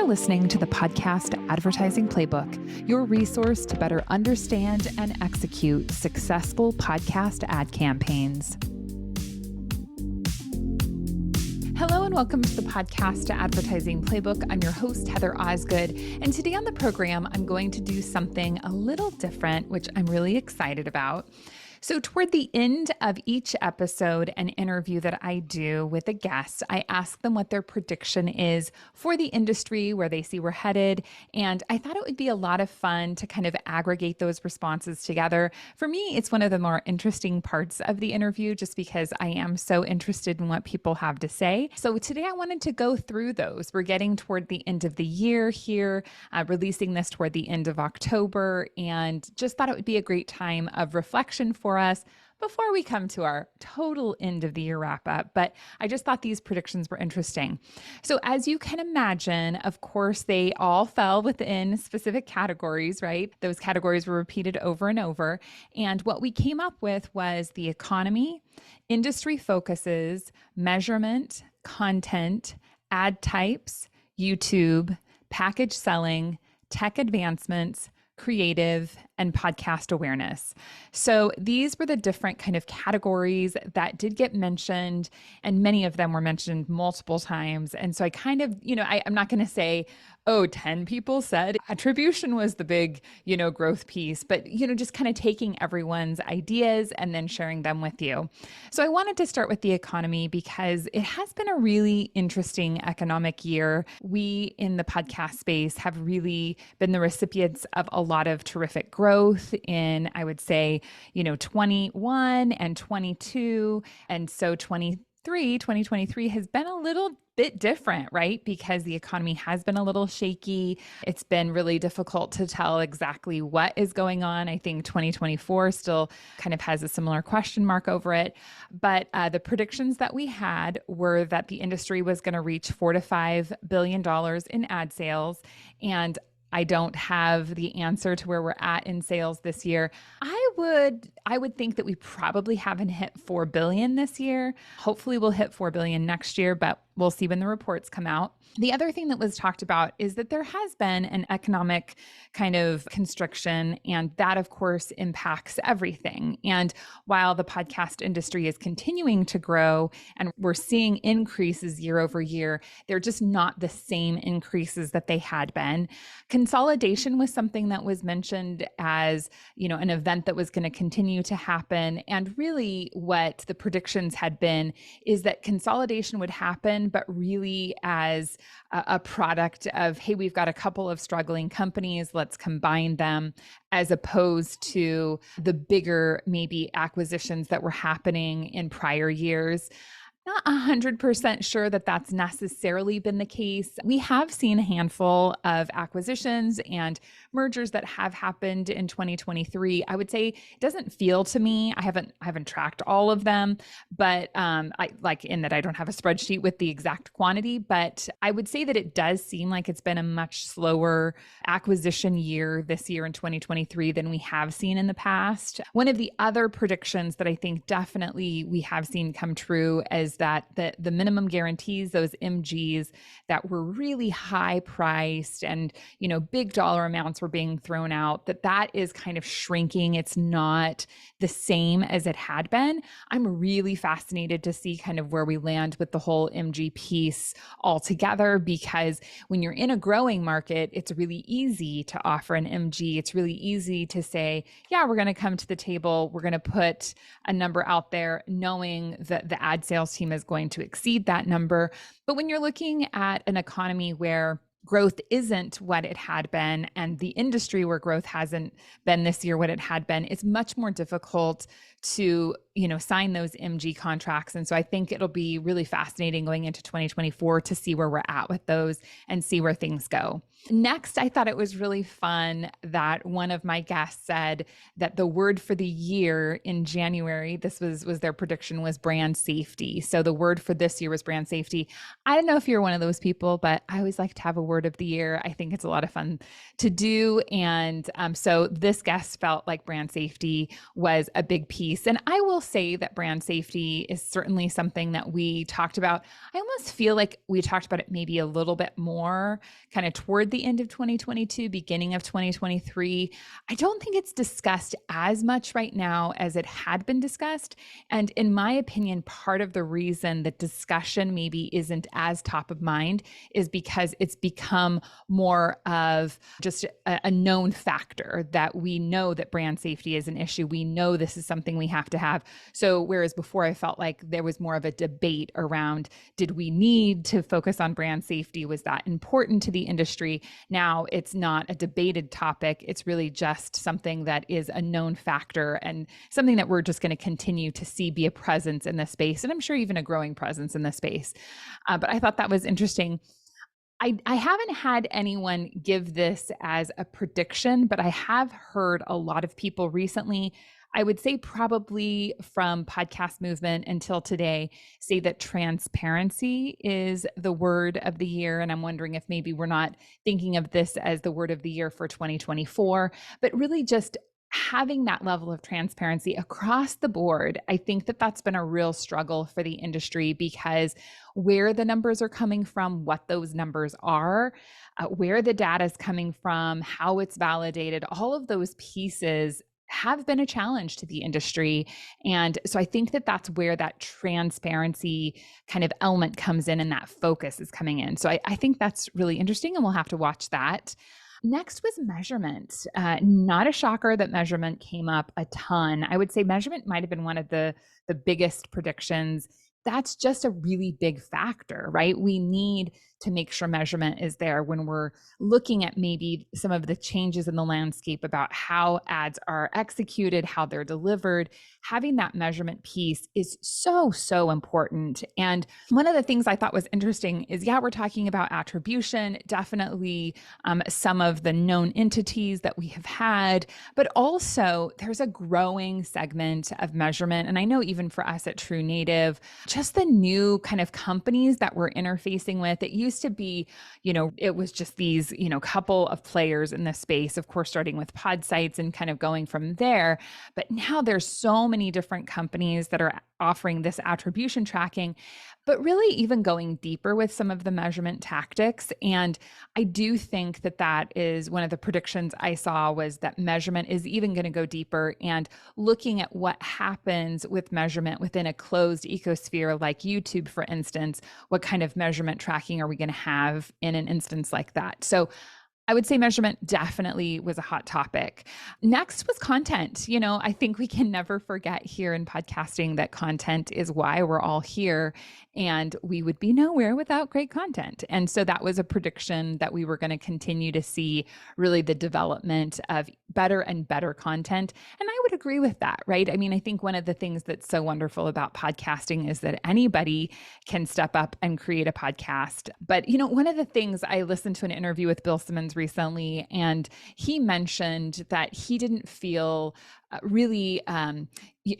listening to the Podcast Advertising Playbook, your resource to better understand and execute successful podcast ad campaigns. Hello and welcome to the Podcast Advertising Playbook. I'm your host, Heather Osgood, and today on the program, I'm going to do something a little different, which I'm really excited about. So toward the end of each episode and interview that I do with a guest, I ask them what their prediction is for the industry, where they see we're headed. And I thought it would be a lot of fun to kind of aggregate those responses together. For me, it's one of the more interesting parts of the interview just because I am so interested in what people have to say. So today I wanted to go through those. We're getting toward the end of the year here, releasing this toward the end of October, and just thought it would be a great time of reflection for us before we come to our total end of the year wrap up. But I just thought these predictions were interesting. So as you can imagine, of course, they all fell within specific categories, right? Those categories were repeated over and over. And what we came up with was the economy, industry focuses, measurement, content, ad types, YouTube, package selling, tech advancements, creative, and podcast awareness. So these were the different kind of categories that did get mentioned, and many of them were mentioned multiple times. And so I kind of, I'm not going to say, 10 people said attribution was the big, growth piece, but, just kind of taking everyone's ideas and then sharing them with you. So I wanted to start with the economy because it has been a really interesting economic year. We in the podcast space have really been the recipients of a lot of terrific growth in, I would say, 21 and 22. And so 2023 has been a little bit different, right? Because the economy has been a little shaky. It's been really difficult to tell exactly what is going on. I think 2024 still kind of has a similar question mark over it. But the predictions that we had were that the industry was going to reach $4 to $5 billion in ad sales. And I don't have the answer to where we're at in sales this year. I would think that we probably haven't hit 4 billion this year. Hopefully we'll hit 4 billion next year, but we'll see when the reports come out. The other thing that was talked about is that there has been an economic kind of constriction, and that of course impacts everything. And while the podcast industry is continuing to grow and we're seeing increases year over year, they're just not the same increases that they had been. Consolidation was something that was mentioned as, an event that was going to continue to happen. And really what the predictions had been is that consolidation would happen, but really as a product of, hey, we've got a couple of struggling companies, let's combine them, as opposed to the bigger maybe acquisitions that were happening in prior years. Not 100% sure that that's necessarily been the case. We have seen a handful of acquisitions and mergers that have happened in 2023. I would say it doesn't feel to me, I haven't tracked all of them, but I like in that I don't have a spreadsheet with the exact quantity, but I would say that it does seem like it's been a much slower acquisition year this year in 2023 than we have seen in the past. One of the other predictions that I think definitely we have seen come true is that the minimum guarantees, those MGs that were really high priced and, big dollar amounts were being thrown out, that is kind of shrinking. It's not the same as it had been. I'm really fascinated to see kind of where we land with the whole MG piece altogether, because when you're in a growing market, it's really easy to offer an MG. It's really easy to say, yeah, we're going to come to the table. We're going to put a number out there knowing that the ad sales team is going to exceed that number. But when you're looking at an economy where growth isn't what it had been, and the industry where growth hasn't been this year what it had been, it's much more difficult to, sign those MG contracts. And so I think it'll be really fascinating going into 2024 to see where we're at with those and see where things go. Next, I thought it was really fun that one of my guests said that the word for the year in January, this was their prediction, was brand safety. So the word for this year was brand safety. I don't know if you're one of those people, but I always like to have a word of the year. I think it's a lot of fun to do. And so this guest felt like brand safety was a big piece. And I will say that brand safety is certainly something that we talked about. I almost feel like we talked about it maybe a little bit more kind of toward the end of 2022, beginning of 2023. I don't think it's discussed as much right now as it had been discussed. And in my opinion, part of the reason that discussion maybe isn't as top of mind is because it's become more of just a known factor that we know that brand safety is an issue. We know this is something we have to have. So whereas before I felt like there was more of a debate around, did we need to focus on brand safety? Was that important to the industry? Now it's not a debated topic. It's really just something that is a known factor and something that we're just going to continue to see be a presence in this space. And I'm sure even a growing presence in this space. But I thought that was interesting. I haven't had anyone give this as a prediction, but I have heard a lot of people recently, I would say probably from podcast movement until today, say that transparency is the word of the year. And I'm wondering if maybe we're not thinking of this as the word of the year for 2024, but really just having that level of transparency across the board. I think that that's been a real struggle for the industry because where the numbers are coming from, what those numbers are, where the data is coming from, how it's validated, all of those pieces have been a challenge to the industry. And so I think that that's where that transparency kind of element comes in and that focus is coming in. So I think that's really interesting and we'll have to watch that. Next was measurement. Not a shocker that measurement came up a ton. I would say measurement might have been one of the biggest predictions. That's just a really big factor, right? We need to make sure measurement is there when we're looking at maybe some of the changes in the landscape about how ads are executed, how they're delivered. Having that measurement piece is so, so important. And one of the things I thought was interesting is, yeah, we're talking about attribution, definitely some of the known entities that we have had, but also there's a growing segment of measurement. And I know even for us at True Native, just the new kind of companies that we're interfacing with, it used to be, it was just these, couple of players in this space, of course, starting with pod sites and kind of going from there. But now there's so many different companies that are offering this attribution tracking, but really even going deeper with some of the measurement tactics. And I do think that that is one of the predictions I saw, was that measurement is even going to go deeper and looking at what happens with measurement within a closed ecosphere like YouTube, for instance. What kind of measurement tracking are we going to have in an instance like that? So I would say measurement definitely was a hot topic. Next was content. I think we can never forget here in podcasting that content is why we're all here, and we would be nowhere without great content. And so that was a prediction that we were going to continue to see really the development of better and better content. And I would agree with that, right? I mean, I think one of the things that's so wonderful about podcasting is that anybody can step up and create a podcast. But, one of the things, I listened to an interview with Bill Simmons recently, and he mentioned that he didn't feel really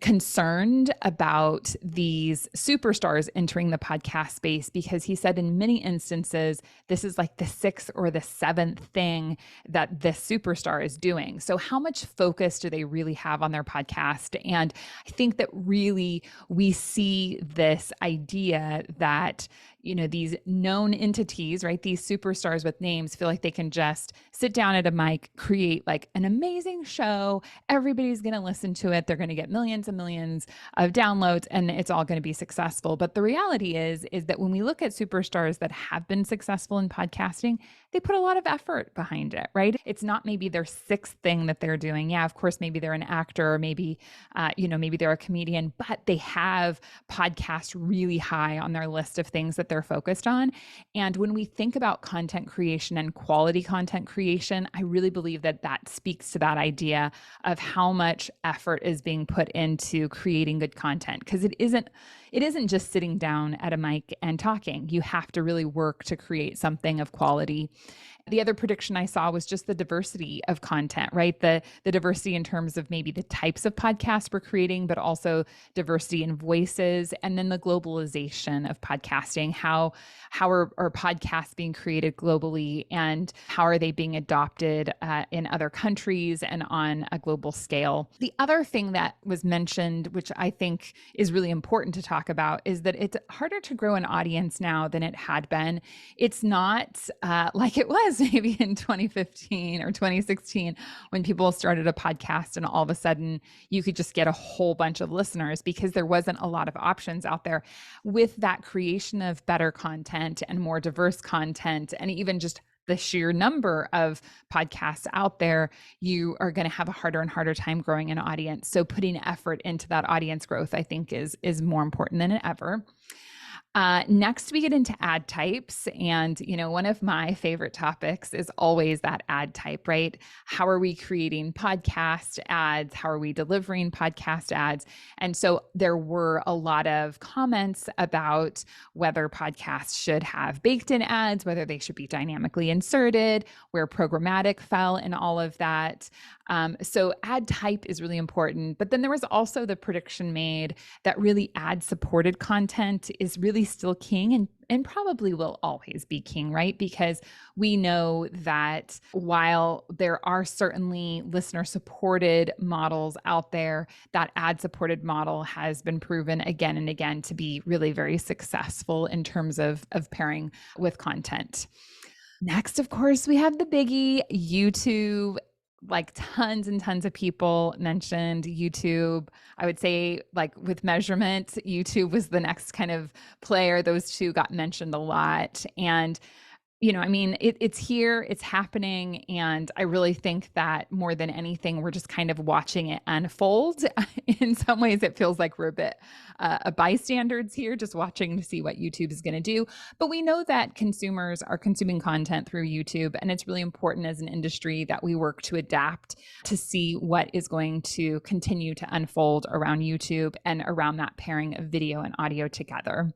concerned about these superstars entering the podcast space, because he said in many instances, this is like the sixth or the seventh thing that this superstar is doing. So how much focus do they really have on their podcast? And I think that really we see this idea that, these known entities, right? These superstars with names feel like they can just sit down at a mic, create like an amazing show. Everybody's going to listen to it. They're going to get millions and millions of downloads, and it's all going to be successful. But the reality is that when we look at superstars that have been successful in podcasting, they put a lot of effort behind it, right? It's not maybe their sixth thing that they're doing. Yeah, of course, maybe they're an actor, or maybe, maybe they're a comedian, but they have podcasts really high on their list of things that they're focused on. And when we think about content creation and quality content creation, I really believe that that speaks to that idea of how much effort is being put into creating good content, because it isn't just sitting down at a mic and talking. You have to really work to create something of quality. The other prediction I saw was just the diversity of content, right? The diversity in terms of maybe the types of podcasts we're creating, but also diversity in voices, and then the globalization of podcasting. How are podcasts being created globally, and how are they being adopted in other countries and on a global scale? The other thing that was mentioned, which I think is really important to talk about, is that it's harder to grow an audience now than it had been. It's not like it was maybe in 2015 or 2016 when people started a podcast and all of a sudden you could just get a whole bunch of listeners because there wasn't a lot of options out there. With that creation of better content and more diverse content, and even just the sheer number of podcasts out there, you are going to have a harder and harder time growing an audience. So putting effort into that audience growth, I think, is more important than ever. Next, we get into ad types. And, one of my favorite topics is always that ad type, right? How are we creating podcast ads? How are we delivering podcast ads? And so there were a lot of comments about whether podcasts should have baked in ads, whether they should be dynamically inserted, where programmatic fell in all of that. So ad type is really important. But then there was also the prediction made that really ad-supported content is really still king and probably will always be king, right? Because we know that while there are certainly listener-supported models out there, that ad-supported model has been proven again and again to be really very successful in terms of pairing with content. Next, of course, we have the biggie, YouTube. Like tons and tons of people mentioned YouTube. I would say, like with measurement, YouTube was the next kind of player. Those two got mentioned a lot. And it's here, it's happening. And I really think that more than anything, we're just kind of watching it unfold. In some ways, it feels like we're a bit bystanders here, just watching to see what YouTube is going to do. But we know that consumers are consuming content through YouTube. And it's really important as an industry that we work to adapt to see what is going to continue to unfold around YouTube and around that pairing of video and audio together.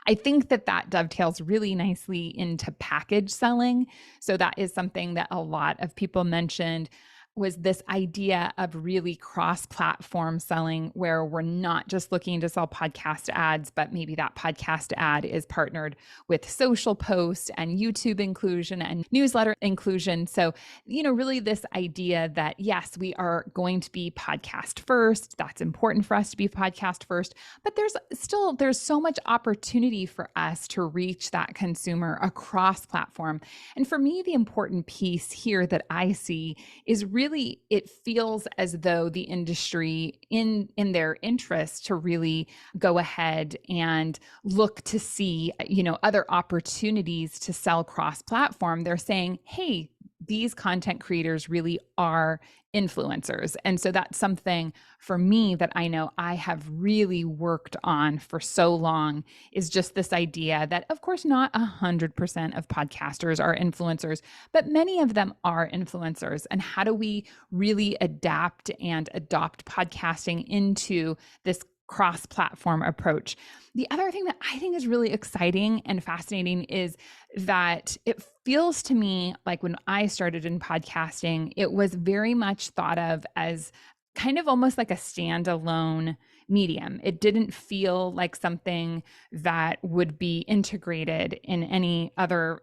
I think that dovetails really nicely into package selling. So that is something that a lot of people mentioned, was this idea of really cross-platform selling, where we're not just looking to sell podcast ads, but maybe that podcast ad is partnered with social posts and YouTube inclusion and newsletter inclusion. So, really this idea that yes, we are going to be podcast first. That's important for us to be podcast first, but there's so much opportunity for us to reach that consumer across platform. And for me, the important piece here that I see is really it feels as though the industry in their interest to really go ahead and look to see, other opportunities to sell cross-platform. They're saying, hey, these content creators really are influencers. And so that's something for me that I know I have really worked on for so long, is just this idea that, of course, not 100% of podcasters are influencers, but many of them are influencers. And how do we really adapt and adopt podcasting into this cross-platform approach? The other thing that I think is really exciting and fascinating is that it feels to me like when I started in podcasting, it was very much thought of as kind of almost like a standalone medium. It didn't feel like something that would be integrated in any other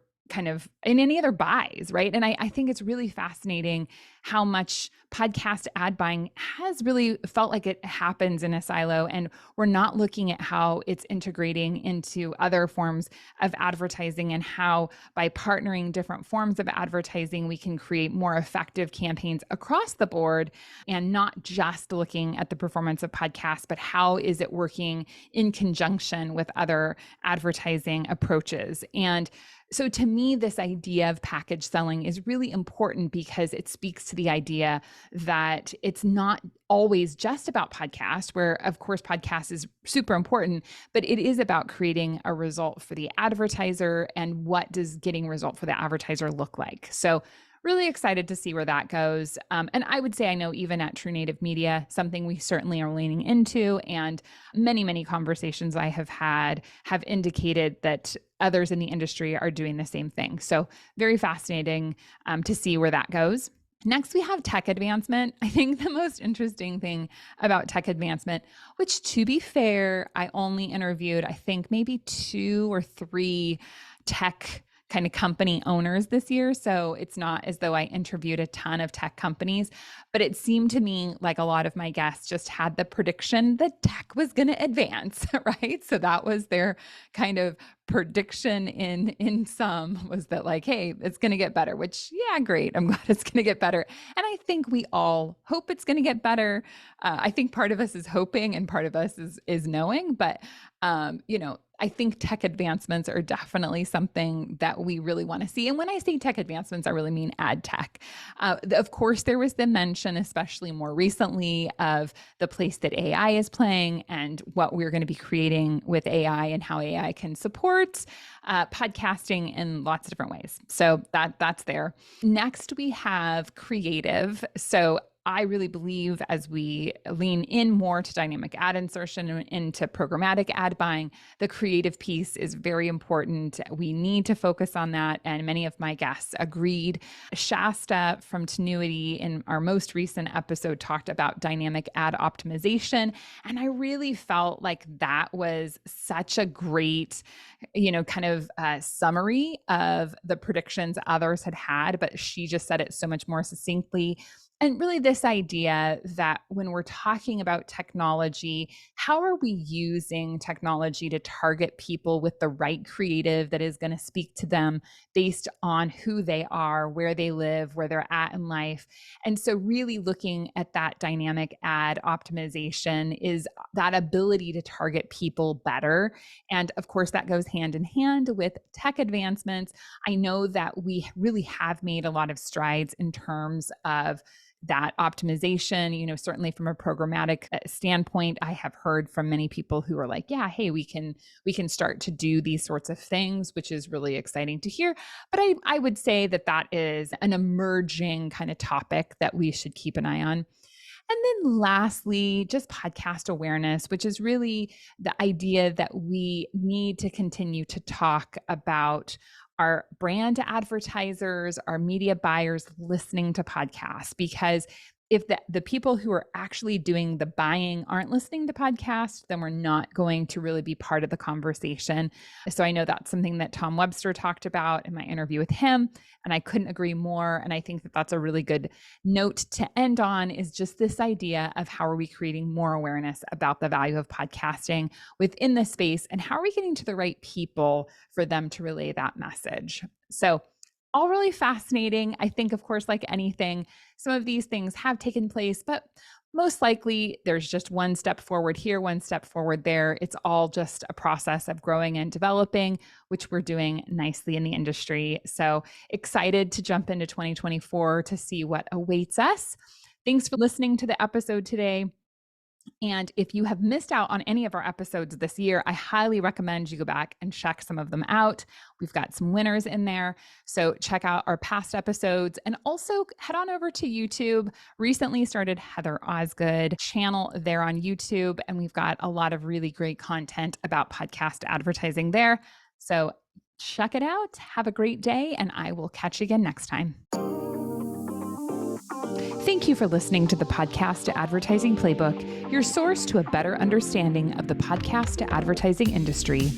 buys, right? And I think it's really fascinating how much podcast ad buying has really felt like it happens in a silo, and we're not looking at how it's integrating into other forms of advertising, and how by partnering different forms of advertising, we can create more effective campaigns across the board, and not just looking at the performance of podcasts, but how is it working in conjunction with other advertising approaches. And so to me, this idea of package selling is really important because it speaks to the idea that it's not always just about podcast, where of course podcast is super important, but it is about creating a result for the advertiser, and what does getting a result for the advertiser look like. So really excited to see where that goes. And I would say, I know even at True Native Media, something we certainly are leaning into, and many conversations I have had have indicated that others in the industry are doing the same thing. So very fascinating to see where that goes. Next, we have tech advancement. I think the most interesting thing about tech advancement, which to be fair, I only interviewed, I think maybe 2 or 3 tech kind of company owners this year. So it's not as though I interviewed a ton of tech companies, but it seemed to me like a lot of my guests just had the prediction that tech was going to advance, right? So that was their kind of prediction in sum, was that like, hey, it's going to get better, which, yeah, great. I'm glad it's going to get better. And I think we all hope it's going to get better. I think part of us is hoping and part of us is knowing, but I think tech advancements are definitely something that we really want to see. And when I say tech advancements, I really mean ad tech. Of course, there was the mention, especially more recently, of the place that AI is playing and what we're going to be creating with AI and how AI can support podcasting in lots of different ways. So that's there. Next, we have creative. So I really believe as we lean in more to dynamic ad insertion and into programmatic ad buying, the creative piece is very important. We need to focus on that. And many of my guests agreed. Shasta from Tenuity in our most recent episode talked about dynamic ad optimization. And I really felt like that was such a great, kind of summary of the predictions others had, but she just said it so much more succinctly. And really this idea that when we're talking about technology, how are we using technology to target people with the right creative that is going to speak to them based on who they are, where they live, where they're at in life. And so really looking at that dynamic ad optimization is that ability to target people better. And of course, that goes hand in hand with tech advancements. I know that we really have made a lot of strides in terms of that optimization, certainly from a programmatic standpoint. I have heard from many people who are like, yeah, hey, we can start to do these sorts of things, which is really exciting to hear. But I would say that is an emerging kind of topic that we should keep an eye on. And then lastly, just podcast awareness, which is really the idea that we need to continue to talk about our brand advertisers, our media buyers listening to podcasts, because if the people who are actually doing the buying aren't listening to podcasts, then we're not going to really be part of the conversation. So I know that's something that Tom Webster talked about in my interview with him, and I couldn't agree more. And I think that that's a really good note to end on, is just this idea of how are we creating more awareness about the value of podcasting within the space, and how are we getting to the right people for them to relay that message. So all really fascinating. I think, of course, like anything, some of these things have taken place, but most likely there's just one step forward here, one step forward there. It's all just a process of growing and developing, which we're doing nicely in the industry. So excited to jump into 2024 to see what awaits us. Thanks for listening to the episode today. And if you have missed out on any of our episodes this year, I highly recommend you go back and check some of them out. We've got some winners in there. So check out our past episodes, and also head on over to YouTube. Recently started Heather Osgood channel there on YouTube, and we've got a lot of really great content about podcast advertising there. So check it out. Have a great day, and I will catch you again next time. Thank you for listening to the Podcast Advertising Playbook, your source to a better understanding of the podcast advertising industry.